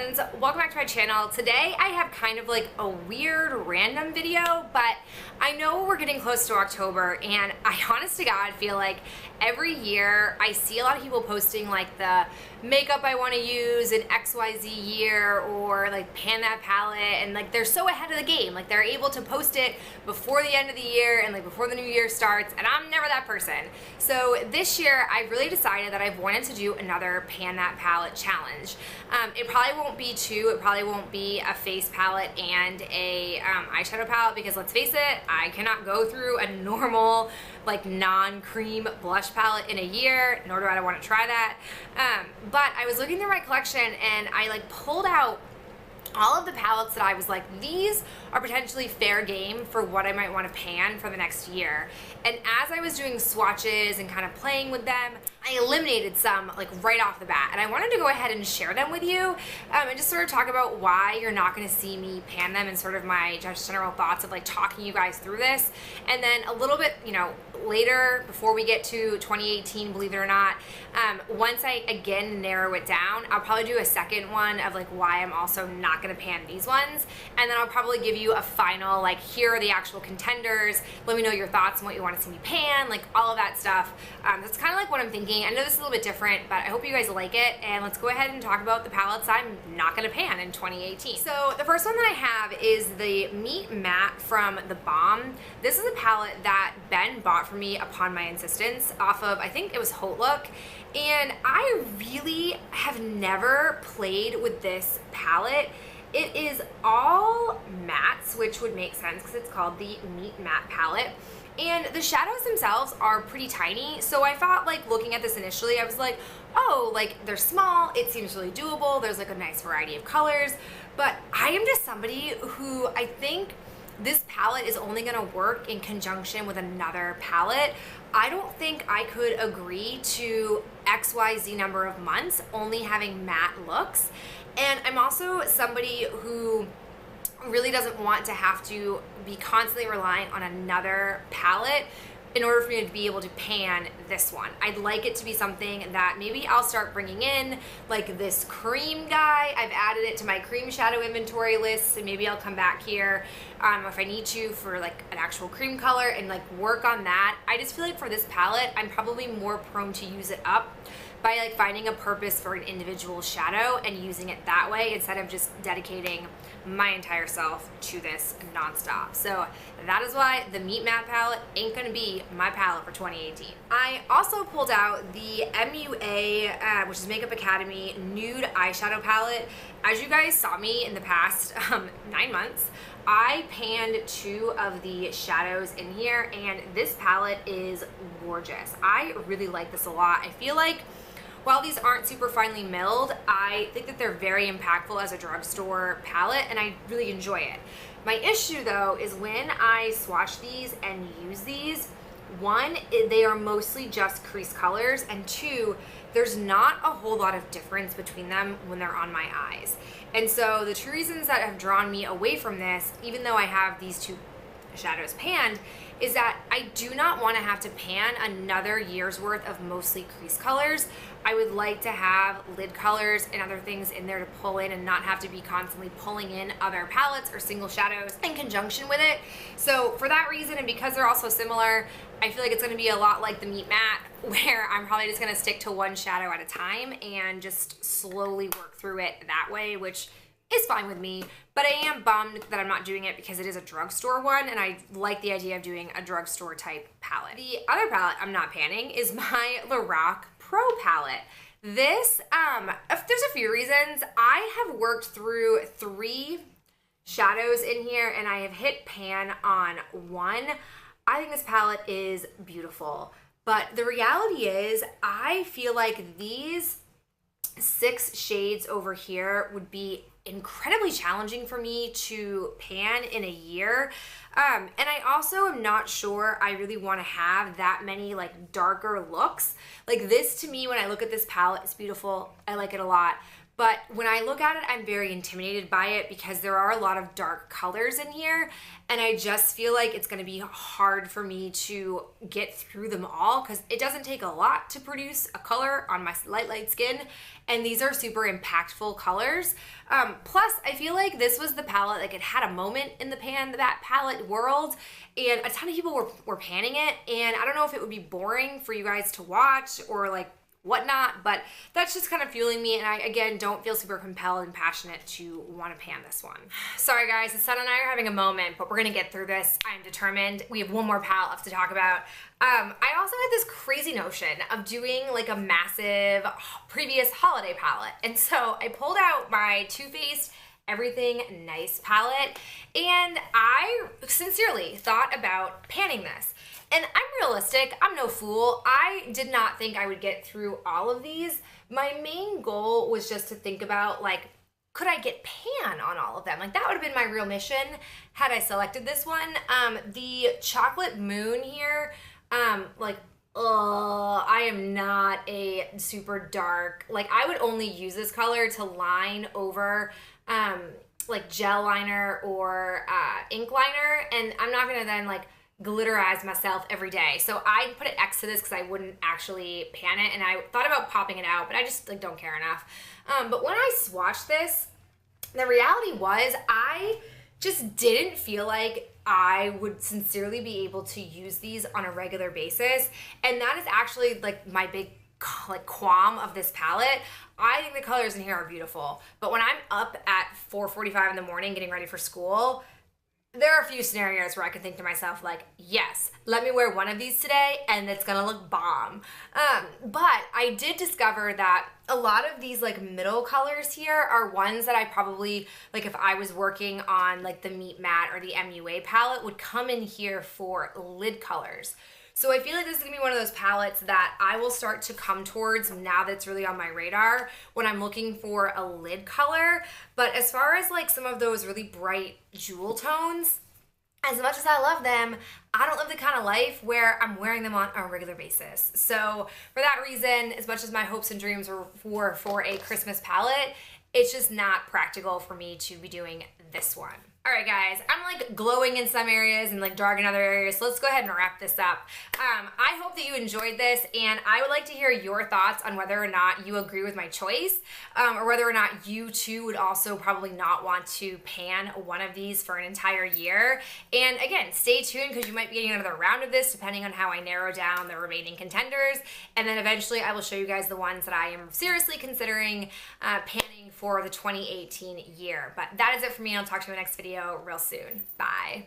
friends, welcome back to my channel. Today I have kind of like a weird random video, but I know we're getting close to October and I honest to God feel like every year I see a lot of people posting like the makeup I want to use in XYZ year or like pan that palette, and like they're so ahead of the game, like they're able to post it before the end of the year and like before the new year starts, and I'm never that person. So this year I really decided that I've wanted to do another pan that palette challenge. It probably won't be two, it probably won't be a face palette and a eyeshadow palette, because let's face it, I cannot go through a normal like non-cream blush palette in a year, nor do I want to try that. But I was looking through my collection and I like pulled out all of the palettes that I was like, these are potentially fair game for what I might want to pan for the next year. And as I was doing swatches and kind of playing with them, I eliminated some like right off the bat, and I wanted to go ahead and share them with you and just sort of talk about why you're not going to see me pan them and sort of my just general thoughts of like talking you guys through this. And then a little bit, you know, later before we get to 2018, believe it or not, once I again narrow it down, I'll probably do a second one of like why I'm also not going to pan these ones, and then I'll probably give you a final like here are the actual contenders, let me know your thoughts and what you want to see me pan, like all of that stuff. That's kind of like what I'm thinking. I know this is a little bit different, but I hope you guys like it, and let's go ahead and talk about the palettes I'm not going to pan in 2018. So the first one that I have is the Meet Matte from the Balm. This is a palette that Ben bought for me upon my insistence off of, I think it was Haute Look, and I really have never played with this palette. It is all mattes, which would make sense because it's called the Meet Matte palette. And the shadows themselves are pretty tiny, so I thought, like, looking at this initially, I was like, oh, like, they're small, it seems really doable, there's like a nice variety of colors, but I am just somebody who I think this palette is only gonna work in conjunction with another palette. I don't think I could agree to XYZ number of months only having matte looks. And I'm also somebody who really doesn't want to have to be constantly relying on another palette in order for me to be able to pan this one. I'd like it to be something that maybe I'll start bringing in, like this cream guy. I've added it to my cream shadow inventory list, and maybe I'll come back here if I need to for like an actual cream color and like work on that. I just feel like for this palette, I'm probably more prone to use it up by like finding a purpose for an individual shadow and using it that way instead of just dedicating my entire self to this nonstop. So that is why the Meet Matte palette ain't gonna be my palette for 2018. I also pulled out the MUA, which is Makeup Academy Nude Eyeshadow Palette. As you guys saw me in the past 9 months, I panned 2 of the shadows in here, and this palette is gorgeous. I really like this a lot. I feel like while these aren't super finely milled, I think that they're very impactful as a drugstore palette, and I really enjoy it. My issue though is when I swatch these and use these, 1, they are mostly just crease colors, and 2, there's not a whole lot of difference between them when they're on my eyes. And so the 2 reasons that have drawn me away from this, even though I have these 2 shadows panned, is that I do not want to have to pan another year's worth of mostly crease colors. I would like to have lid colors and other things in there to pull in and not have to be constantly pulling in other palettes or single shadows in conjunction with it. So for that reason, and because they're all so similar, I feel like it's going to be a lot like the Meet Matte, where I'm probably just going to stick to one shadow at a time and just slowly work through it that way, which is fine with me, but I am bummed that I'm not doing it because it is a drugstore one, and I like the idea of doing a drugstore type palette. The other palette I'm not panning is my LORAC Pro palette. This, there's a few reasons. I have worked through 3 shadows in here, and I have hit pan on 1. I think this palette is beautiful, but the reality is I feel like these 6 shades over here would be incredibly challenging for me to pan in a year. And I also am not sure I really want to have that many like darker looks. Like this, to me, when I look at this palette, it's beautiful. I like it a lot. but when I look at it, I'm very intimidated by it because there are a lot of dark colors in here, and I just feel like it's gonna be hard for me to get through them all because it doesn't take a lot to produce a color on my light skin, and these are super impactful colors. Plus, I feel like this was the palette, like it had a moment in the that palette world, and a ton of people were panning it, and I don't know if it would be boring for you guys to watch or like whatnot, but that's just kind of fueling me, and I, again, don't feel super compelled and passionate to want to pan this one. Sorry guys, the sun and I are having a moment, but we're gonna get through this. I'm determined. We have one more palette left to talk about. I also had this crazy notion of doing like a massive previous holiday palette, and so I pulled out my Too Faced Everything Nice palette, and I sincerely thought about panning this. And I'm realistic, I'm no fool. I did not think I would get through all of these. My main goal was just to think about, like, could I get pan on all of them? Like, that would have been my real mission had I selected this one. The Chocolate Moon here, I am not a super dark, like, I would only use this color to line over like gel liner or ink liner, and I'm not gonna then like glitterize myself every day. So I put an X to this because I wouldn't actually pan it, and I thought about popping it out, but I just like don't care enough. But when I swatched this, the reality was I just didn't feel like I would sincerely be able to use these on a regular basis, and that is actually like my big like qualm of this palette. I think the colors in here are beautiful, but when I'm up at 4:45 in the morning getting ready for school, there are a few scenarios where I can think to myself like, yes, let me wear one of these today and it's gonna look bomb. But I did discover that a lot of these like middle colors here are ones that I probably, like if I was working on like the Meet Matte or the MUA palette, would come in here for lid colors. So I feel like this is gonna be one of those palettes that I will start to come towards now that it's really on my radar when I'm looking for a lid color. But as far as like some of those really bright jewel tones, as much as I love them, I don't live the kind of life where I'm wearing them on a regular basis. So for that reason, as much as my hopes and dreams were for a Christmas palette, it's just not practical for me to be doing this one. All right, guys, I'm like glowing in some areas and like dark in other areas, so let's go ahead and wrap this up. I hope that you enjoyed this, and I would like to hear your thoughts on whether or not you agree with my choice, or whether or not you too would also probably not want to pan one of these for an entire year. And again, stay tuned because you might be getting another round of this depending on how I narrow down the remaining contenders, and then eventually I will show you guys the ones that I am seriously considering panning for the 2018 year. But that is it for me. I'll talk to you in the next video real soon. Bye.